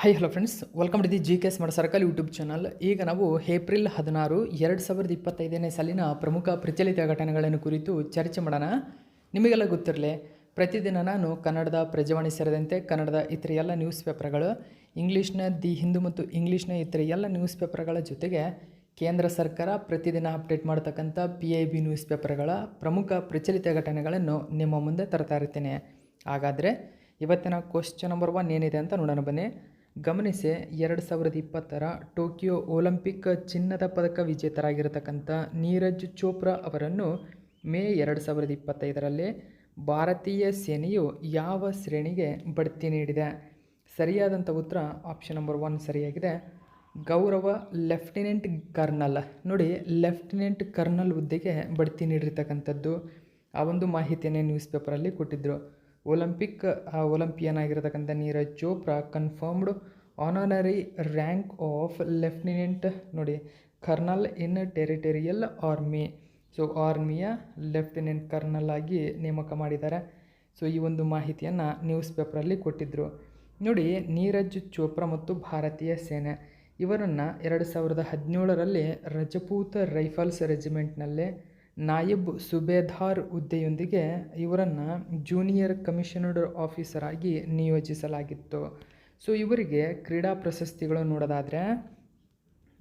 Hi hello friends, welcome to the G K smart circle YouTube channel. ಈಗ ನಾವು April 16, 2025ನೇ ಸಾಲಿನ ಪ್ರಮುಖ ಪ್ರಚಲಿತ ಘಟನೆಗಳನ್ನು ಕುರಿತು ಚರ್ಚೆ ಮಾಡೋಣ. ನಿಮಗೆಲ್ಲ ಗೊತ್ತಿರಲಿ, ಪ್ರತಿದಿನ ನಾನು ಕನ್ನಡದ ಪ್ರಜಾವಾಣಿ ಸೇರಿದಂತೆ ಕನ್ನಡದ ಇತರ ಎಲ್ಲ ನ್ಯೂಸ್ ಪೇಪರ್ಗಳು, ಇಂಗ್ಲೀಷ್ನ ದಿ ಹಿಂದೂ ಮತ್ತು ಇಂಗ್ಲೀಷ್ನ ಇತರ ಎಲ್ಲ ನ್ಯೂಸ್ ಪೇಪರ್ಗಳ ಜೊತೆಗೆ ಕೇಂದ್ರ ಸರ್ಕಾರ ಪ್ರತಿದಿನ ಅಪ್ಡೇಟ್ ಮಾಡ್ತಕ್ಕಂಥ PIB ನ್ಯೂಸ್ ಪೇಪರ್ಗಳ ಪ್ರಮುಖ ಪ್ರಚಲಿತ ಘಟನೆಗಳನ್ನು ನಿಮ್ಮ ಮುಂದೆ ತರ್ತಾ ಇರ್ತೀನಿ. ಹಾಗಾದರೆ ಇವತ್ತಿನ ಕ್ವಶ್ಚನ್ ನಂಬರ್ 1 ಏನಿದೆ ಅಂತ ನೋಡೋಣ ಬನ್ನಿ. ಗಮನಿಸಿ, 2020ರ ಟೋಕಿಯೋ ಒಲಿಂಪಿಕ್ ಚಿನ್ನದ ಪದಕ ವಿಜೇತರಾಗಿರತಕ್ಕಂಥ ನೀರಜ್ ಚೋಪ್ರಾ ಅವರನ್ನು ಮೇ 2025ರಲ್ಲಿ ಭಾರತೀಯ ಸೇನೆಯು ಯಾವ ಶ್ರೇಣಿಗೆ ಬಡ್ತಿ ನೀಡಿದೆ? ಸರಿಯಾದಂಥ ಉತ್ತರ ಆಪ್ಷನ್ ನಂಬರ್ 1 ಸರಿಯಾಗಿದೆ. ಗೌರವ ಲೆಫ್ಟಿನೆಂಟ್ ಕರ್ನಲ್. ನೋಡಿ, ಲೆಫ್ಟಿನೆಂಟ್ ಕರ್ನಲ್ ಹುದ್ದೆಗೆ ಬಡ್ತಿ ನೀಡಿರ್ತಕ್ಕಂಥದ್ದು. ಆ ಒಂದು ಮಾಹಿತಿಯನ್ನೇ ನ್ಯೂಸ್ ಪೇಪರಲ್ಲಿ ಕೊಟ್ಟಿದ್ದರು. ಒಲಿಂಪಿಯನ್ ಆಗಿರತಕ್ಕಂಥ Neeraj Chopra confirmed honorary rank of lieutenant ನೋಡಿ colonel in territorial army. So ಆರ್ಮಿಯ ಲೆಫ್ಟಿನೆಂಟ್ ಕರ್ನಲ್ ಆಗಿ ನೇಮಕ ಮಾಡಿದ್ದಾರೆ. ಸೊ ಈ ಒಂದು ಮಾಹಿತಿಯನ್ನು ನ್ಯೂಸ್ ಪೇಪರಲ್ಲಿ ಕೊಟ್ಟಿದ್ದರು. ನೋಡಿ, ನೀರಜ್ ಚೋಪ್ರಾ ಮತ್ತು ಭಾರತೀಯ ಸೇನೆ ಇವರನ್ನು 2017ರಲ್ಲಿ ರಜಪೂತ್ ರೈಫಲ್ಸ್ ರೆಜಿಮೆಂಟ್ನಲ್ಲೇ ನಾಯಬ್ ಸುಬೇದಾರ್ ಹುದ್ದೆಯೊಂದಿಗೆ ಇವರನ್ನು ಜೂನಿಯರ್ ಕಮಿಷನರ್ಡ್ ಆಫೀಸರ್ ಆಗಿ ನಿಯೋಜಿಸಲಾಗಿತ್ತು. ಸೊ ಇವರಿಗೆ ಕ್ರೀಡಾ ಪ್ರಶಸ್ತಿಗಳು ನೋಡೋದಾದರೆ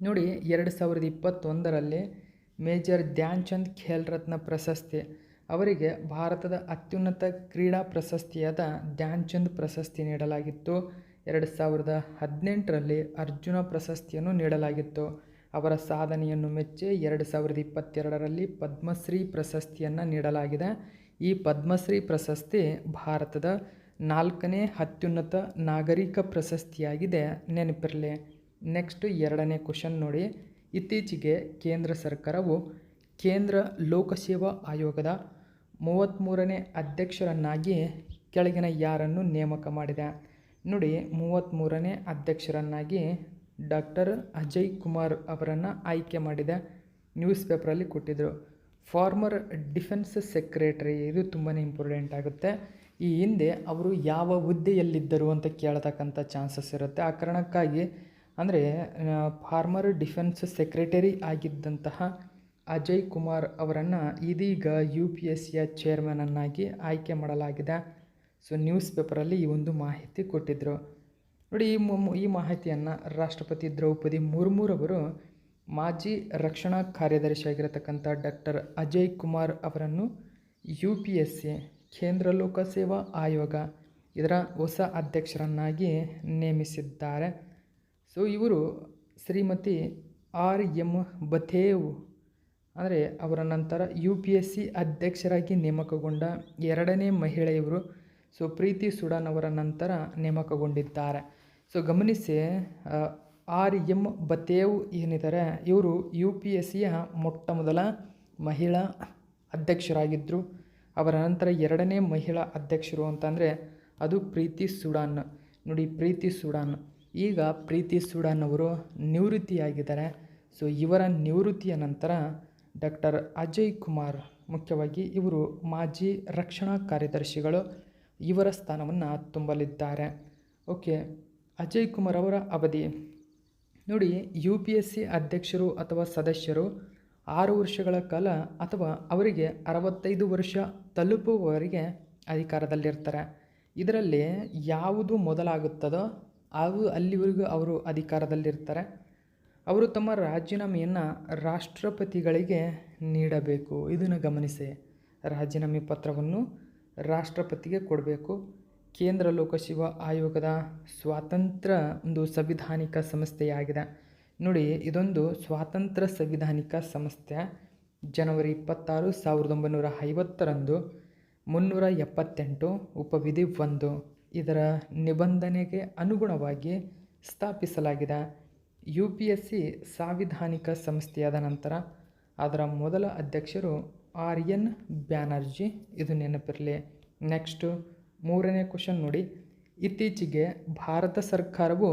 ನೋಡಿ, 2021ರಲ್ಲಿ ಮೇಜರ್ ಧ್ಯಾನ್ ಚಂದ್ ಖೇಲ್ ರತ್ನ ಪ್ರಶಸ್ತಿ, ಅವರಿಗೆ ಭಾರತದ ಅತ್ಯುನ್ನತ ಕ್ರೀಡಾ ಪ್ರಶಸ್ತಿಯಾದ ಧ್ಯಾನ್ ಚಂದ್ ಪ್ರಶಸ್ತಿ ನೀಡಲಾಗಿತ್ತು. 2018ರಲ್ಲಿ ಅರ್ಜುನ ಪ್ರಶಸ್ತಿಯನ್ನು ನೀಡಲಾಗಿತ್ತು. ಅವರ ಸಾಧನೆಯನ್ನು ಮೆಚ್ಚಿ 2022ರಲ್ಲಿ ಪದ್ಮಶ್ರೀ ಪ್ರಶಸ್ತಿಯನ್ನು ನೀಡಲಾಗಿದೆ. ಈ ಪದ್ಮಶ್ರೀ ಪ್ರಶಸ್ತಿ ಭಾರತದ 4ನೇ ಅತ್ಯುನ್ನತ ನಾಗರಿಕ ಪ್ರಶಸ್ತಿಯಾಗಿದೆ, ನೆನಪಿರಲಿ. ನೆಕ್ಸ್ಟ್ 2ನೇ ಕ್ವಶನ್ ನೋಡಿ. ಇತ್ತೀಚೆಗೆ ಕೇಂದ್ರ ಸರ್ಕಾರವು ಕೇಂದ್ರ ಲೋಕಸೇವಾ ಆಯೋಗದ 33ನೇ ಅಧ್ಯಕ್ಷರನ್ನಾಗಿ ಕೆಳಗಿನ ಯಾರನ್ನು ನೇಮಕ ಮಾಡಿದೆ? ನೋಡಿ, 33ನೇ ಅಧ್ಯಕ್ಷರನ್ನಾಗಿ ಡಾಕ್ಟರ್ ಅಜಯ್ ಕುಮಾರ್ ಅವರನ್ನು ಆಯ್ಕೆ ಮಾಡಿದೆ. ನ್ಯೂಸ್ ಪೇಪರಲ್ಲಿ ಕೊಟ್ಟಿದ್ದರು. ಫಾರ್ಮರ್ ಡಿಫೆನ್ಸ್ ಸೆಕ್ರೆಟರಿ, ಇದು ತುಂಬಾ ಇಂಪಾರ್ಟೆಂಟ್ ಆಗುತ್ತೆ. ಈ ಹಿಂದೆ ಅವರು ಯಾವ ಹುದ್ದೆಯಲ್ಲಿದ್ದರು ಅಂತ ಕೇಳತಕ್ಕಂಥ ಚಾನ್ಸಸ್ ಇರುತ್ತೆ. ಆ ಕಾರಣಕ್ಕಾಗಿ ಅಂದರೆ ಫಾರ್ಮರ್ ಡಿಫೆನ್ಸ್ ಸೆಕ್ರೆಟರಿ ಆಗಿದ್ದಂತಹ ಅಜಯ್ ಕುಮಾರ್ ಅವರನ್ನು ಇದೀಗ UPSCಯ ಚೇರ್ಮನನ್ನಾಗಿ ಆಯ್ಕೆ ಮಾಡಲಾಗಿದೆ. ಸೊ ನ್ಯೂಸ್ ಪೇಪರಲ್ಲಿ ಈ ಒಂದು ಮಾಹಿತಿ ಕೊಟ್ಟಿದ್ದರು. ನೋಡಿ, ಈ ಮಾಹಿತಿಯನ್ನು ರಾಷ್ಟ್ರಪತಿ ದ್ರೌಪದಿ ಮುರ್ಮುರವರು ಮಾಜಿ ರಕ್ಷಣಾ ಕಾರ್ಯದರ್ಶಿಯಾಗಿರತಕ್ಕಂಥ ಡಾಕ್ಟರ್ ಅಜಯ್ ಕುಮಾರ್ ಅವರನ್ನು UPSC ಕೇಂದ್ರ ಲೋಕಸೇವಾ ಆಯೋಗ ಇದರ ಹೊಸ ಅಧ್ಯಕ್ಷರನ್ನಾಗಿ ನೇಮಿಸಿದ್ದಾರೆ. ಸೊ ಇವರು ಶ್ರೀಮತಿ RM ಬಥೇವ್ ಅಂದರೆ ಅವರ ನಂತರ UPSC ಅಧ್ಯಕ್ಷರಾಗಿ ನೇಮಕಗೊಂಡ 2ನೇ ಮಹಿಳೆ ಇವರು. ಸೊ ಪ್ರೀತಿ ಸುಡಾನ್ ಅವರ ನಂತರ ನೇಮಕಗೊಂಡಿದ್ದಾರೆ. ಸೊ ಗಮನಿಸಿ, RM ಬಥೇವ್ ಏನಿದ್ದಾರೆ ಇವರು UPSCಯ ಮೊಟ್ಟ ಮೊದಲ ಮಹಿಳಾ ಅಧ್ಯಕ್ಷರಾಗಿದ್ದರು. ಅವರ ನಂತರ 2ನೇ ಮಹಿಳಾ ಅಧ್ಯಕ್ಷರು ಅಂತಂದರೆ ಅದು ಪ್ರೀತಿ ಸುಡಾನ್. ನೋಡಿ, ಪ್ರೀತಿ ಸುಡಾನ್, ಈಗ ಪ್ರೀತಿ ಸುಡಾನ್ ಅವರು ನಿವೃತ್ತಿಯಾಗಿದ್ದಾರೆ. ಸೊ ಇವರ ನಿವೃತ್ತಿಯ ನಂತರ ಡಾಕ್ಟರ್ ಅಜಯ್ ಕುಮಾರ್, ಮುಖ್ಯವಾಗಿ ಇವರು ಮಾಜಿ ರಕ್ಷಣಾ ಕಾರ್ಯದರ್ಶಿಗಳು, ಇವರ ಸ್ಥಾನವನ್ನು ತುಂಬಲಿದ್ದಾರೆ. ಓಕೆ, ಅಜಯ್ ಕುಮಾರ್ ಅವರ ಅವಧಿ ನೋಡಿ, UPSC ಅಧ್ಯಕ್ಷರು ಅಥವಾ ಸದಸ್ಯರು 6 ವರ್ಷಗಳ ಕಾಲ ಅಥವಾ ಅವರಿಗೆ 65 ವರ್ಷ ತಲುಪುವವರೆಗೆ ಅಧಿಕಾರದಲ್ಲಿರ್ತಾರೆ. ಇದರಲ್ಲಿ ಯಾವುದು ಮೊದಲಾಗುತ್ತದೋ ಅಲ್ಲಿವರೆಗೂ ಅವರು ಅಧಿಕಾರದಲ್ಲಿರ್ತಾರೆ. ಅವರು ತಮ್ಮ ರಾಜೀನಾಮೆಯನ್ನು ರಾಷ್ಟ್ರಪತಿಗಳಿಗೆ ನೀಡಬೇಕು. ಇದನ್ನು ಗಮನಿಸಿ, ರಾಜೀನಾಮೆ ಪತ್ರವನ್ನು ರಾಷ್ಟ್ರಪತಿಗೆ ಕೊಡಬೇಕು. ಕೇಂದ್ರ ಲೋಕಸೇವಾ ಆಯೋಗದ ಸ್ವಾತಂತ್ರ್ಯ ಒಂದು ಸಂವಿಧಾನಿಕ ಸಂಸ್ಥೆಯಾಗಿದೆ. ನೋಡಿ, ಇದೊಂದು ಸ್ವಾತಂತ್ರ್ಯ ಸಂವಿಧಾನಿಕ ಸಂಸ್ಥೆ. ಜನವರಿ 26, 1950ರಂದು 378 ಉಪವಿಧಿ 1 ಇದರ ನಿಬಂಧನೆಗೆ ಅನುಗುಣವಾಗಿ ಸ್ಥಾಪಿಸಲಾಗಿದೆ. UPSC ಸಾಂವಿಧಾನಿಕ ಸಂಸ್ಥೆಯಾದ ನಂತರ ಅದರ ಮೊದಲ ಅಧ್ಯಕ್ಷರು RN ಬ್ಯಾನರ್ಜಿ, ಇದು ನೆನಪಿರಲಿ. ನೆಕ್ಸ್ಟು 3ನೇ ಕ್ವಶನ್ ನೋಡಿ. ಇತ್ತೀಚೆಗೆ ಭಾರತ ಸರ್ಕಾರವು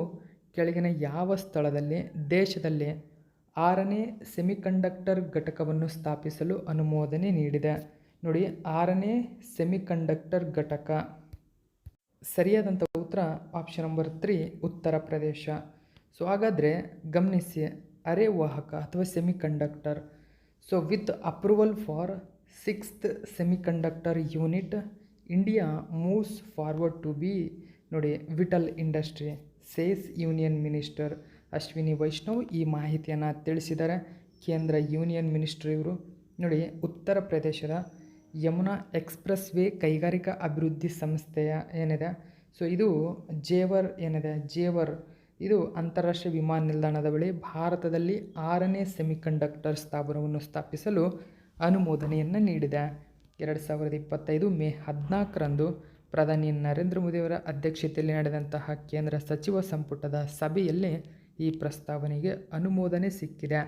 ಕೆಳಗಿನ ಯಾವ ಸ್ಥಳದಲ್ಲಿ ದೇಶದಲ್ಲಿ 6ನೇ ಸೆಮಿಕಂಡಕ್ಟರ್ ಘಟಕವನ್ನು ಸ್ಥಾಪಿಸಲು ಅನುಮೋದನೆ ನೀಡಿದೆ? ನೋಡಿ, 6ನೇ ಸೆಮಿಕಂಡಕ್ಟರ್ ಘಟಕ ಸರಿಯಾದಂಥ ಉತ್ತರ option number 3 Uttar Pradesh. So ಹಾಗಾದರೆ ಗಮನಿಸಿ, ಅರೆವಾಹಕ ಅಥವಾ semiconductor. So with approval for 6th semiconductor unit, India moves forward to be ನೋಡಿ vital industry, says union minister Ashwini Vaishnaw ಈ ಮಾಹಿತಿಯನ್ನು ತಿಳಿಸಿದ್ದಾರೆ. ಕೇಂದ್ರ ಯೂನಿಯನ್ ಮಿನಿಸ್ಟರ್ ಇವರು. ನೋಡಿ, ಉತ್ತರ ಪ್ರದೇಶದ ಯಮುನಾ ಎಕ್ಸ್ಪ್ರೆಸ್ ವೇ ಕೈಗಾರಿಕಾ ಅಭಿವೃದ್ಧಿ ಸಂಸ್ಥೆಯ ಏನಿದೆ, ಸೊ ಇದು ಜೇವರ್ ಏನಿದೆ, ಜೇವರ್ ಇದು ಅಂತಾರಾಷ್ಟ್ರೀಯ ವಿಮಾನ ನಿಲ್ದಾಣದ ಬಳಿ ಭಾರತದಲ್ಲಿ 6ನೇ ಸೆಮಿಕಂಡಕ್ಟರ್ ಸ್ಥಾವರವನ್ನು ಸ್ಥಾಪಿಸಲು ಅನುಮೋದನೆಯನ್ನು ನೀಡಿದೆ. 2025 ಮೇ 14ರಂದು ಪ್ರಧಾನಿ ನರೇಂದ್ರ ಮೋದಿಯವರ ಅಧ್ಯಕ್ಷತೆಯಲ್ಲಿ ನಡೆದಂತಹ ಕೇಂದ್ರ ಸಚಿವ ಸಂಪುಟದ ಸಭೆಯಲ್ಲಿ ಈ ಪ್ರಸ್ತಾವನೆಗೆ ಅನುಮೋದನೆ ಸಿಕ್ಕಿದೆ.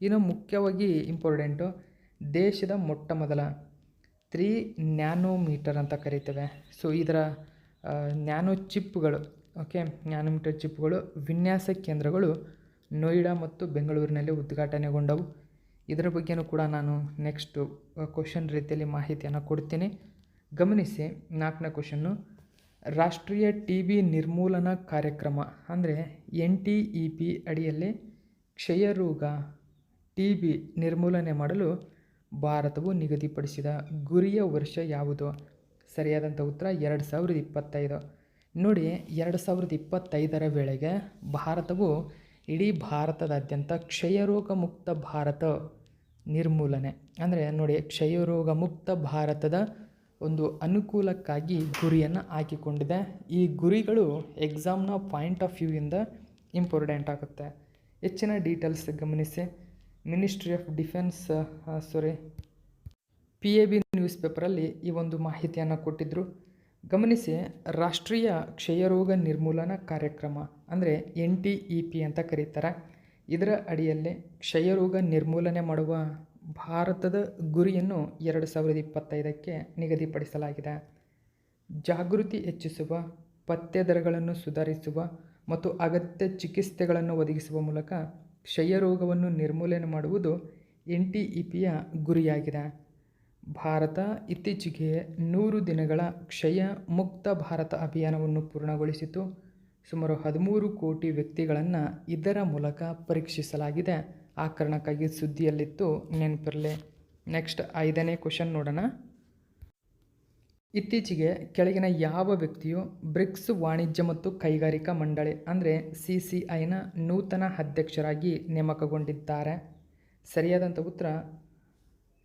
ಇನ್ನು ಮುಖ್ಯವಾಗಿ ಇಂಪಾರ್ಟೆಂಟು, ದೇಶದ ಮೊಟ್ಟ ಮೊದಲ 3 ನ್ಯಾನೋಮೀಟರ್ ಅಂತ ಕರಿತೇವೆ. ಸೊ ಇದರ ನ್ಯಾನೋ ಚಿಪ್ಗಳು, ಓಕೆ, ನ್ಯಾನೋಮೀಟರ್ ಚಿಪ್ಗಳು ವಿನ್ಯಾಸ ಕೇಂದ್ರಗಳು ನೋಯ್ಡಾ ಮತ್ತು ಬೆಂಗಳೂರಿನಲ್ಲಿ ಉದ್ಘಾಟನೆಗೊಂಡವು. ಇದರ ಬಗ್ಗೆಯೂ ಕೂಡ ನಾನು ನೆಕ್ಸ್ಟು ಕ್ವಶನ್ ರೀತಿಯಲ್ಲಿ ಮಾಹಿತಿಯನ್ನು ಕೊಡ್ತೀನಿ. ಗಮನಿಸಿ, 4ನೇ ಕ್ವಶನ್ನು, ರಾಷ್ಟ್ರೀಯ TB ನಿರ್ಮೂಲನಾ ಕಾರ್ಯಕ್ರಮ ಅಂದರೆ NTEP ಅಡಿಯಲ್ಲಿ ಕ್ಷಯರೋಗ TB ನಿರ್ಮೂಲನೆ ಮಾಡಲು ಭಾರತವು ನಿಗದಿಪಡಿಸಿದ ಗುರಿಯ ವರ್ಷ ಯಾವುದು? ಸರಿಯಾದಂಥ ಉತ್ತರ 2025. ನೋಡಿ, 2025ರ ವೇಳೆಗೆ ಭಾರತವು ಇಡೀ ಭಾರತದಾದ್ಯಂತ ಕ್ಷಯರೋಗ ಮುಕ್ತ ಭಾರತ ನಿರ್ಮೂಲನೆ ಅಂದರೆ ನೋಡಿ ಕ್ಷಯರೋಗ ಮುಕ್ತ ಭಾರತದ ಒಂದು ಅನುಕೂಲಕ್ಕಾಗಿ ಗುರಿಯನ್ನು ಹಾಕಿಕೊಂಡಿದೆ. ಈ ಗುರಿಗಳು ಎಕ್ಸಾಮ್ನ ಪಾಯಿಂಟ್ ಆಫ್ ವ್ಯೂಯಿಂದ ಇಂಪಾರ್ಟೆಂಟ್ ಆಗುತ್ತೆ. ಹೆಚ್ಚಿನ ಡೀಟೇಲ್ಸ್ ಗಮನಿಸಿ. Ministry of defence PAB news ಪೇಪರಲ್ಲಿ ಈ ಒಂದು ಮಾಹಿತಿಯನ್ನು ಕೊಟ್ಟಿದ್ದರು. ಗಮನಿಸಿ, ರಾಷ್ಟ್ರೀಯ ಕ್ಷಯರೋಗ ನಿರ್ಮೂಲನಾ ಕಾರ್ಯಕ್ರಮ ಅಂದರೆ NTEP ಅಂತ ಕರೀತಾರೆ. ಇದರ ಅಡಿಯಲ್ಲಿ ಕ್ಷಯರೋಗ ನಿರ್ಮೂಲನೆ ಮಾಡುವ ಭಾರತದ ಗುರಿಯನ್ನು 2025ಕ್ಕೆ ನಿಗದಿಪಡಿಸಲಾಗಿದೆ. ಜಾಗೃತಿ ಹೆಚ್ಚಿಸುವ, ಪತ್ತೆ ದರಗಳನ್ನು ಸುಧಾರಿಸುವ ಮತ್ತು ಅಗತ್ಯ ಚಿಕಿತ್ಸೆಗಳನ್ನು ಒದಗಿಸುವ ಮೂಲಕ ಕ್ಷಯರೋಗವನ್ನು ನಿರ್ಮೂಲನೆ ಮಾಡುವುದು NTEPಯ ಗುರಿಯಾಗಿದೆ. ಭಾರತ ಇತ್ತೀಚೆಗೆ 100 ದಿನಗಳ ಕ್ಷಯ ಮುಕ್ತ ಭಾರತ ಅಭಿಯಾನವನ್ನು ಪೂರ್ಣಗೊಳಿಸಿತು. ಸುಮಾರು 13 ಕೋಟಿ ವ್ಯಕ್ತಿಗಳನ್ನು ಇದರ ಮೂಲಕ ಪರೀಕ್ಷಿಸಲಾಗಿದೆ. ಆ ಕಾರಣಕ್ಕಾಗಿ ಸುದ್ದಿಯಲ್ಲಿತ್ತು, ನೆನಪಿರಲಿ. ನೆಕ್ಸ್ಟ್ 5ನೇ ಕ್ವಶನ್ ನೋಡೋಣ. ಇತ್ತೀಚೆಗೆ ಕೆಳಗಿನ ಯಾವ ವ್ಯಕ್ತಿಯು ಬ್ರಿಕ್ಸ್ ವಾಣಿಜ್ಯ ಮತ್ತು ಕೈಗಾರಿಕಾ ಮಂಡಳಿ ಅಂದರೆ CCIನ ನೂತನ ಅಧ್ಯಕ್ಷರಾಗಿ ನೇಮಕಗೊಂಡಿದ್ದಾರೆ? ಸರಿಯಾದಂಥ ಉತ್ತರ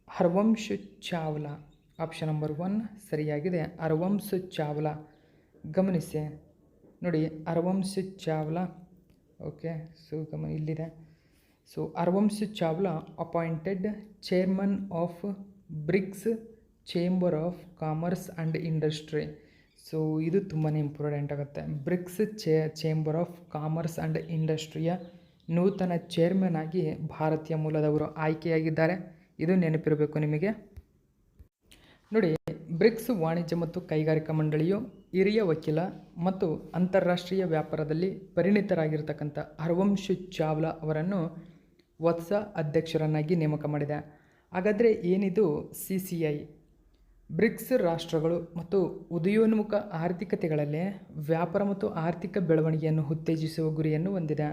ಹರ್ವಂಶ್ ಚಾವ್ಲಾ. ಆಪ್ಷನ್ ನಂಬರ್ 1 ಸರಿಯಾಗಿದೆ, ಹರ್ವಂಶ್ ಚಾವ್ಲಾ. ಗಮನಿಸಿ, ನೋಡಿ ಹರ್ವಂಶ್ ಚಾವ್ಲಾ, ಓಕೆ, ಸೊ ಇಲ್ಲಿದೆ. So Harvansh Chawla appointed chairman of BRICS chamber of commerce and industry. So ಇದು ತುಂಬಾ ಇಂಪಾರ್ಟೆಂಟ್ ಆಗುತ್ತೆ. BRICS chamber of commerce and ಇಂಡಸ್ಟ್ರಿಯ ನೂತನ ಚೇರ್ಮನ್ ಆಗಿ ಭಾರತೀಯ ಮೂಲದವರು ಆಯ್ಕೆಯಾಗಿದ್ದಾರೆ. ಇದು ನೆನಪಿರಬೇಕು ನಿಮಗೆ. ನೋಡಿ, ಬ್ರಿಕ್ಸ್ ವಾಣಿಜ್ಯ ಮತ್ತು ಕೈಗಾರಿಕಾ ಮಂಡಳಿಯು ಹಿರಿಯ ವಕೀಲ ಮತ್ತು ಅಂತಾರಾಷ್ಟ್ರೀಯ ವ್ಯಾಪಾರದಲ್ಲಿ ಪರಿಣಿತರಾಗಿರ್ತಕ್ಕಂಥ ಹರ್ವಂಶ್ ಚಾವ್ಲಾ ಅವರನ್ನು ಹೊಸ ಅಧ್ಯಕ್ಷರನ್ನಾಗಿ ನೇಮಕ ಮಾಡಿದೆ. ಹಾಗಾದರೆ ಏನಿದು CCI? ಬ್ರಿಕ್ಸ್ ರಾಷ್ಟ್ರಗಳು ಮತ್ತು ಉದಯೋನ್ಮುಖ ಆರ್ಥಿಕತೆಗಳಲ್ಲಿ ವ್ಯಾಪಾರ ಮತ್ತು ಆರ್ಥಿಕ ಬೆಳವಣಿಗೆಯನ್ನು ಉತ್ತೇಜಿಸುವ ಗುರಿಯನ್ನು ಹೊಂದಿದೆ.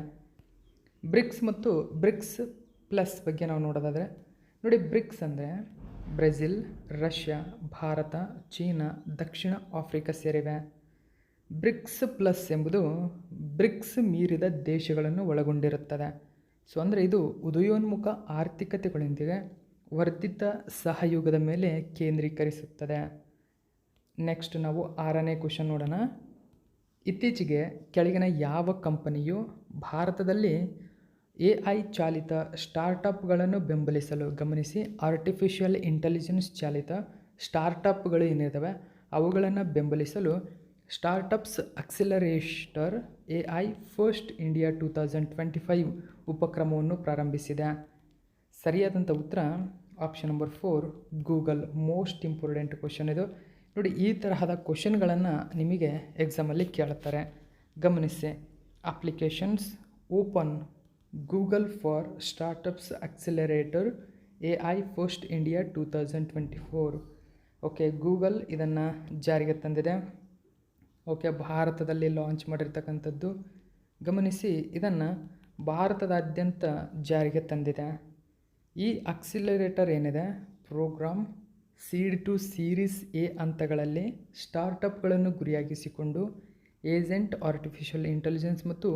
ಬ್ರಿಕ್ಸ್ ಮತ್ತು ಬ್ರಿಕ್ಸ್ ಪ್ಲಸ್ ಬಗ್ಗೆ ನಾವು ನೋಡೋದಾದರೆ, ನೋಡಿ, ಬ್ರಿಕ್ಸ್ ಅಂದರೆ ಬ್ರೆಜಿಲ್, ರಷ್ಯಾ, ಭಾರತ, ಚೀನಾ, ದಕ್ಷಿಣ ಆಫ್ರಿಕಾ ಸೇರಿವೆ. ಬ್ರಿಕ್ಸ್ ಪ್ಲಸ್ ಎಂಬುದು ಬ್ರಿಕ್ಸ್ ಮೀರಿದ ದೇಶಗಳನ್ನು ಒಳಗೊಂಡಿರುತ್ತದೆ. ಸೊ ಅಂದರೆ ಇದು ಉದಯೋನ್ಮುಖ ಆರ್ಥಿಕತೆಗಳೊಂದಿಗೆ ವರ್ಧಿತ ಸಹಯೋಗದ ಮೇಲೆ ಕೇಂದ್ರೀಕರಿಸುತ್ತದೆ. ನೆಕ್ಸ್ಟ್ ನಾವು 6ನೇ ಕ್ವಶನ್ ನೋಡೋಣ. ಇತ್ತೀಚೆಗೆ ಕೆಳಗಿನ ಯಾವ ಕಂಪನಿಯು ಭಾರತದಲ್ಲಿ AI ಚಾಲಿತ ಸ್ಟಾರ್ಟಪ್ಗಳನ್ನು ಬೆಂಬಲಿಸಲು, ಗಮನಿಸಿ, ಆರ್ಟಿಫಿಷಿಯಲ್ ಇಂಟೆಲಿಜೆನ್ಸ್ ಚಾಲಿತ ಸ್ಟಾರ್ಟಪ್ಗಳು ಏನಿದ್ದಾವೆ ಅವುಗಳನ್ನು ಬೆಂಬಲಿಸಲು startups accelerator AI first India 2025 ಉಪಕ್ರಮವನ್ನು ಪ್ರಾರಂಭಿಸಿದೆ. ಸರಿಯಾದಂಥ ಉತ್ತರ option number 4 Google. Most important question ಇದು. ನೋಡಿ, ಈ ತರಹದ ಕ್ವಶನ್ಗಳನ್ನು ನಿಮಗೆ ಎಕ್ಸಾಮಲ್ಲಿ ಕೇಳುತ್ತಾರೆ. ಗಮನಿಸಿ, applications open Google for startups accelerator AI first India 2024. Okay, Google ಇದನ್ನು ಜಾರಿಗೆ ತಂದಿದೆ. ಓಕೆ, ಭಾರತದಲ್ಲಿ ಲಾಂಚ್ ಮಾಡಿರ್ತಕ್ಕಂಥದ್ದು. ಗಮನಿಸಿ, ಇದನ್ನು ಭಾರತದಾದ್ಯಂತ ಜಾರಿಗೆ ತಂದಿದೆ. ಈ ಅಕ್ಸಿಲರೇಟರ್ ಏನಿದೆ program seed to series A ಹಂತಗಳಲ್ಲಿ ಸ್ಟಾರ್ಟಪ್ಗಳನ್ನು ಗುರಿಯಾಗಿಸಿಕೊಂಡು ಏಜೆಂಟ್ ಆರ್ಟಿಫಿಷಿಯಲ್ ಇಂಟೆಲಿಜೆನ್ಸ್ ಮತ್ತು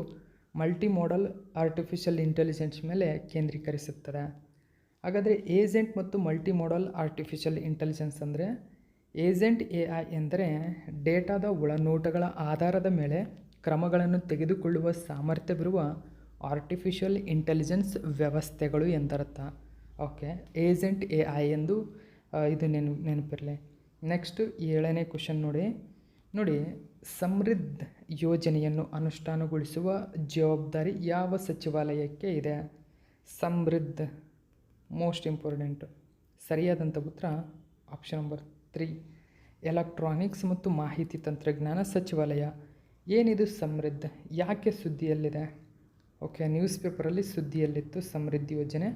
ಮಲ್ಟಿ ಮೋಡಲ್ ಆರ್ಟಿಫಿಷಿಯಲ್ ಇಂಟೆಲಿಜೆನ್ಸ್ ಮೇಲೆ ಕೇಂದ್ರೀಕರಿಸುತ್ತದೆ. ಹಾಗಾದರೆ ಏಜೆಂಟ್ ಮತ್ತು ಮಲ್ಟಿ ಮೋಡಲ್ ಆರ್ಟಿಫಿಷಿಯಲ್ ಇಂಟೆಲಿಜೆನ್ಸ್ ಅಂದರೆ, ಏಜೆಂಟ್ AI ಎಂದರೆ ಡೇಟಾದ ಒಳನೋಟಗಳ ಆಧಾರದ ಮೇಲೆ ಕ್ರಮಗಳನ್ನು ತೆಗೆದುಕೊಳ್ಳುವ ಸಾಮರ್ಥ್ಯವಿರುವ ಆರ್ಟಿಫಿಷಿಯಲ್ ಇಂಟೆಲಿಜೆನ್ಸ್ ವ್ಯವಸ್ಥೆಗಳು ಎಂದರ್ಥ. ಓಕೆ, ಏಜೆಂಟ್ AI ಎಂದು ಇದು ನೆನಪಿರಲಿ. ನೆಕ್ಸ್ಟ್ 7ನೇ ಕ್ವಶನ್ ನೋಡಿ, ಸಮೃದ್ಧ ಯೋಜನೆಯನ್ನು ಅನುಷ್ಠಾನಗೊಳಿಸುವ ಜವಾಬ್ದಾರಿ ಯಾವ ಸಚಿವಾಲಯಕ್ಕೆ ಇದೆ? ಸಮೃದ್ಧ ಮೋಸ್ಟ್ ಇಂಪಾರ್ಟೆಂಟು. ಸರಿಯಾದಂಥ ಉತ್ತರ ಆಪ್ಷನ್ ನಂಬರ್ 3, ಎಲೆಕ್ಟ್ರಾನಿಕ್ಸ್ ಮತ್ತು ಮಾಹಿತಿ ತಂತ್ರಜ್ಞಾನ ಸಚಿವಾಲಯ. ಏನಿದು ಸಮೃದ್ಧ? ಯಾಕೆ ಸುದ್ದಿಯಲ್ಲಿದೆ? ಓಕೆ, ನ್ಯೂಸ್ ಪೇಪರಲ್ಲಿ ಸುದ್ದಿಯಲ್ಲಿತ್ತು ಸಮೃದ್ಧಿ ಯೋಜನೆ.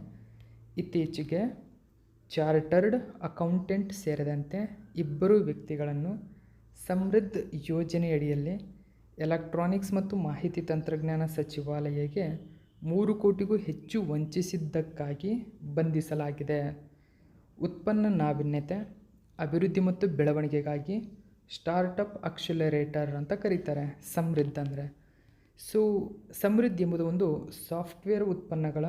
ಇತ್ತೀಚೆಗೆ ಚಾರ್ಟರ್ಡ್ ಅಕೌಂಟೆಂಟ್ ಸೇರಿದಂತೆ 2 ವ್ಯಕ್ತಿಗಳನ್ನು ಸಮೃದ್ಧ ಯೋಜನೆಯಡಿಯಲ್ಲಿ ಎಲೆಕ್ಟ್ರಾನಿಕ್ಸ್ ಮತ್ತು ಮಾಹಿತಿ ತಂತ್ರಜ್ಞಾನ ಸಚಿವಾಲಯಕ್ಕೆ 3 ಕೋಟಿಗೂ ಹೆಚ್ಚು ವಂಚಿಸಿದ್ದಕ್ಕಾಗಿ ಬಂಧಿಸಲಾಗಿದೆ. ಉತ್ಪನ್ನ ನಾವೀನ್ಯತೆ, ಅಭಿವೃದ್ಧಿ ಮತ್ತು ಬೆಳವಣಿಗೆಗಾಗಿ ಸ್ಟಾರ್ಟಪ್ ಅಕ್ಸಿಲರೇಟರ್ ಅಂತ ಕರೀತಾರೆ ಸಮೃದ್ಧ ಅಂದರೆ. ಸೊ ಸಮೃದ್ಧಿ ಎಂಬುದು ಒಂದು ಸಾಫ್ಟ್ವೇರ್ ಉತ್ಪನ್ನಗಳ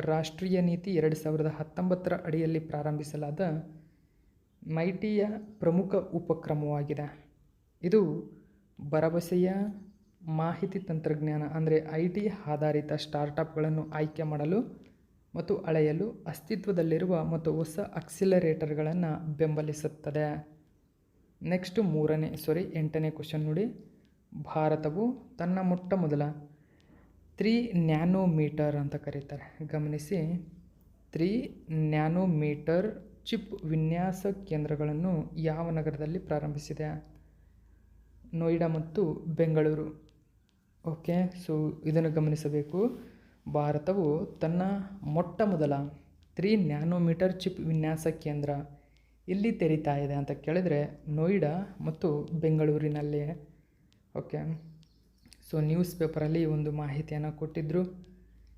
ರಾಷ್ಟ್ರೀಯ ನೀತಿ 2019 ಅಡಿಯಲ್ಲಿ ಪ್ರಾರಂಭಿಸಲಾದ ಮೈಟಿಯ ಪ್ರಮುಖ ಉಪಕ್ರಮವಾಗಿದೆ. ಇದು ಭರವಸೆಯ ಮಾಹಿತಿ ತಂತ್ರಜ್ಞಾನ ಅಂದರೆ IT ಆಧಾರಿತ ಸ್ಟಾರ್ಟಪ್ಗಳನ್ನು ಆಯ್ಕೆ ಮಾಡಲು ಮತ್ತು ಅಳೆಯಲು ಅಸ್ತಿತ್ವದಲ್ಲಿರುವ ಮತ್ತು ಹೊಸ ಅಕ್ಸಿಲರೇಟರ್ಗಳನ್ನು ಬೆಂಬಲಿಸುತ್ತದೆ. ನೆಕ್ಸ್ಟ್ 8ನೇ ಕ್ವಶನ್ ನೋಡಿ, ಭಾರತವು ತನ್ನ ಮೊಟ್ಟ ಮೊದಲ 3 ನ್ಯಾನೋಮೀಟರ್ ಅಂತ ಕರೀತಾರೆ. ಗಮನಿಸಿ, 3 ನ್ಯಾನೋಮೀಟರ್ ಚಿಪ್ ವಿನ್ಯಾಸ ಕೇಂದ್ರಗಳನ್ನು ಯಾವ ನಗರದಲ್ಲಿ ಪ್ರಾರಂಭಿಸಿದೆ? ನೋಯ್ಡಾ ಮತ್ತು ಬೆಂಗಳೂರು. ಓಕೆ, ಸೊ ಇದನ್ನು ಗಮನಿಸಬೇಕು. ಭಾರತವು ತನ್ನ ಮೊಟ್ಟ ಮೊದಲ 3 ನ್ಯಾನೋಮೀಟರ್ ಚಿಪ್ ವಿನ್ಯಾಸ ಕೇಂದ್ರ ಇಲ್ಲಿ ತೆರೀತಾ ಇದೆ ಅಂತ ಕೇಳಿದರೆ ನೋಯ್ಡಾ ಮತ್ತು ಬೆಂಗಳೂರಿನಲ್ಲಿ. ಓಕೆ, ಸೊ ನ್ಯೂಸ್ ಪೇಪರಲ್ಲಿ ಒಂದು ಮಾಹಿತಿಯನ್ನು ಕೊಟ್ಟಿದ್ದರು.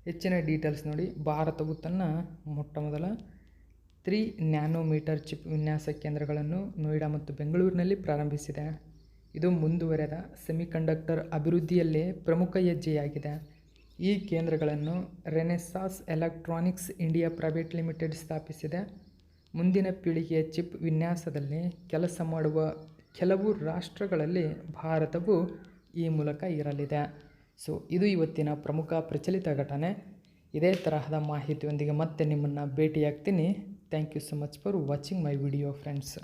ಹೆಚ್ಚಿನ ಡೀಟೇಲ್ಸ್ ನೋಡಿ. ಭಾರತವು ತನ್ನ ಮೊಟ್ಟ ಮೊದಲ 3 ನ್ಯಾನೋಮೀಟರ್ ಚಿಪ್ ವಿನ್ಯಾಸ ಕೇಂದ್ರಗಳನ್ನು ನೋಯ್ಡಾ ಮತ್ತು ಬೆಂಗಳೂರಿನಲ್ಲಿ ಪ್ರಾರಂಭಿಸಿದೆ. ಇದು ಮುಂದುವರೆದ ಸೆಮಿಕಂಡಕ್ಟರ್ ಅಭಿವೃದ್ಧಿಯಲ್ಲೇ ಪ್ರಮುಖ ಹೆಜ್ಜೆಯಾಗಿದೆ. ಈ ಕೇಂದ್ರಗಳನ್ನು ರೆನೆಸಾಸ್ ಎಲೆಕ್ಟ್ರಾನಿಕ್ಸ್ ಇಂಡಿಯಾ ಪ್ರೈವೇಟ್ ಲಿಮಿಟೆಡ್ ಸ್ಥಾಪಿಸಿದೆ. ಮುಂದಿನ ಪೀಳಿಗೆಯ ಚಿಪ್ ವಿನ್ಯಾಸದಲ್ಲಿ ಕೆಲಸ ಮಾಡುವ ಕೆಲವು ರಾಷ್ಟ್ರಗಳಲ್ಲಿ ಭಾರತವು ಈ ಮೂಲಕ ಇರಲಿದೆ. ಸೊ ಇದು ಇವತ್ತಿನ ಪ್ರಮುಖ ಪ್ರಚಲಿತ ಘಟನೆ. ಇದೇ ತರಹದ ಮಾಹಿತಿಯೊಂದಿಗೆ ಮತ್ತೆ ನಿಮ್ಮನ್ನು ಭೇಟಿಯಾಗ್ತೀನಿ. Thank you so much for watching my video friends.